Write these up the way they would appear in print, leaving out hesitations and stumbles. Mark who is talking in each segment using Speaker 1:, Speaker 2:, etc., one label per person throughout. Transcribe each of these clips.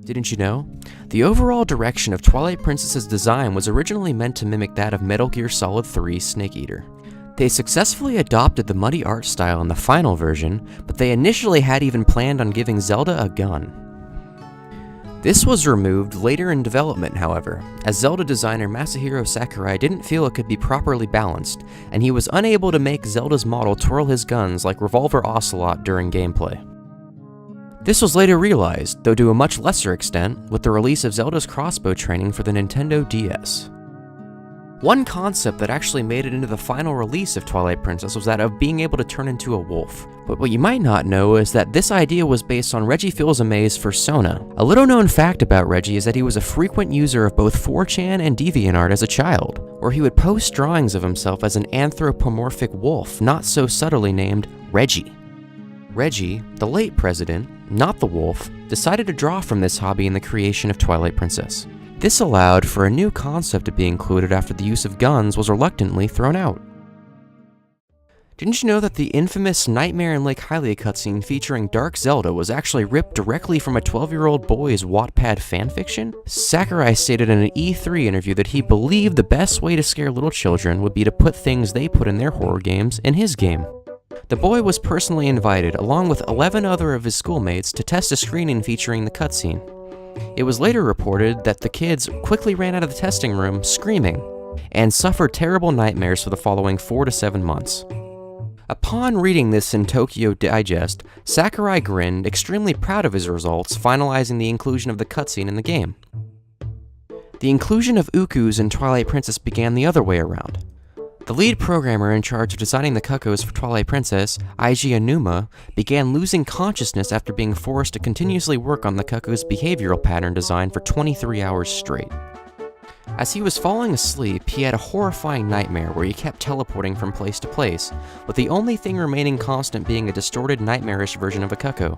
Speaker 1: Didn't you know? The overall direction of Twilight Princess's design was originally meant to mimic that of Metal Gear Solid 3 Snake Eater. They successfully adopted the muddy art style in the final version, but they initially had even planned on giving Zelda a gun. This was removed later in development, however, as Zelda designer Masahiro Sakurai didn't feel it could be properly balanced, and he was unable to make Zelda's model twirl his guns like Revolver Ocelot during gameplay. This was later realized, though to a much lesser extent, with the release of Zelda's crossbow training for the Nintendo DS. One concept that actually made it into the final release of Twilight Princess was that of being able to turn into a wolf. But what you might not know is that this idea was based on Reggie Fils-Aimé's Persona. A little known fact about Reggie is that he was a frequent user of both 4chan and DeviantArt as a child, where he would post drawings of himself as an anthropomorphic wolf, not so subtly named Reggie. Reggie, the late president, not the wolf, decided to draw from this hobby in the creation of Twilight Princess. This allowed for a new concept to be included after the use of guns was reluctantly thrown out. Didn't you know that the infamous Nightmare in Lake Hylia cutscene featuring Dark Zelda was actually ripped directly from a 12-year-old boy's Wattpad fanfiction? Sakurai stated in an E3 interview that he believed the best way to scare little children would be to put things they put in their horror games in his game. The boy was personally invited, along with 11 other of his schoolmates, to test a screening featuring the cutscene. It was later reported that the kids quickly ran out of the testing room screaming, and suffered terrible nightmares for the following 4 to 7 months. Upon reading this in Tokyo Digest, Sakurai grinned, extremely proud of his results, finalizing the inclusion of the cutscene in the game. The inclusion of Ukus in Twilight Princess began the other way around. The lead programmer in charge of designing the cuckoos for Twilight Princess, Eiji Aonuma, began losing consciousness after being forced to continuously work on the cuckoo's behavioral pattern design for 23 hours straight. As he was falling asleep, he had a horrifying nightmare where he kept teleporting from place to place, with the only thing remaining constant being a distorted, nightmarish version of a cuckoo.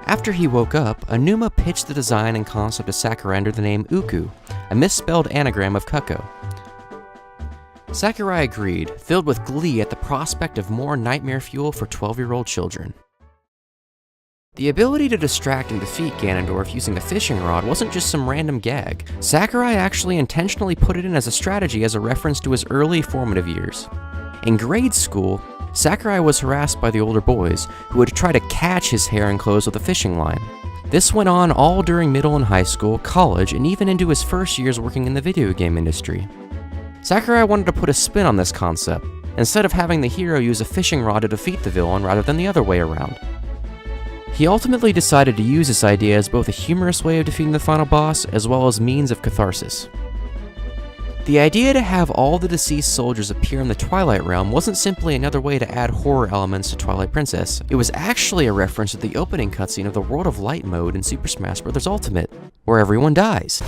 Speaker 1: After he woke up, Aonuma pitched the design and concept to Sakurai under the name Uku, a misspelled anagram of cuckoo. Sakurai agreed, filled with glee at the prospect of more nightmare fuel for 12-year-old children. The ability to distract and defeat Ganondorf using a fishing rod wasn't just some random gag. Sakurai actually intentionally put it in as a strategy as a reference to his early formative years. In grade school, Sakurai was harassed by the older boys, who would try to catch his hair and clothes with a fishing line. This went on all during middle and high school, college, and even into his first years working in the video game industry. Sakurai wanted to put a spin on this concept, instead of having the hero use a fishing rod to defeat the villain rather than the other way around. He ultimately decided to use this idea as both a humorous way of defeating the final boss, as well as means of catharsis. The idea to have all the deceased soldiers appear in the Twilight Realm wasn't simply another way to add horror elements to Twilight Princess, it was actually a reference to the opening cutscene of the World of Light mode in Super Smash Bros. Ultimate, where everyone dies.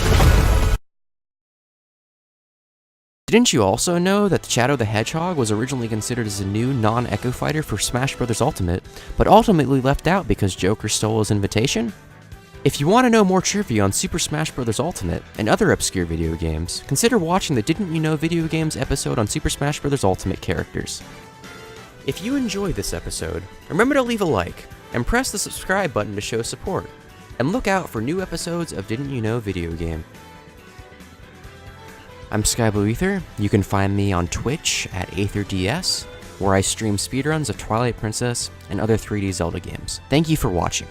Speaker 1: Didn't you also know that Shadow the Hedgehog was originally considered as a new non-Echo fighter for Smash Bros. Ultimate, but ultimately left out because Joker stole his invitation? If you want to know more trivia on Super Smash Bros. Ultimate and other obscure video games, consider watching the Didn't You Know Video Games episode on Super Smash Bros. Ultimate characters. If you enjoyed this episode, remember to leave a like, and press the subscribe button to show support, and look out for new episodes of Didn't You Know Video Game. I'm SkyBlueAether. You can find me on Twitch at AetherDS, where I stream speedruns of Twilight Princess and other 3D Zelda games. Thank you for watching.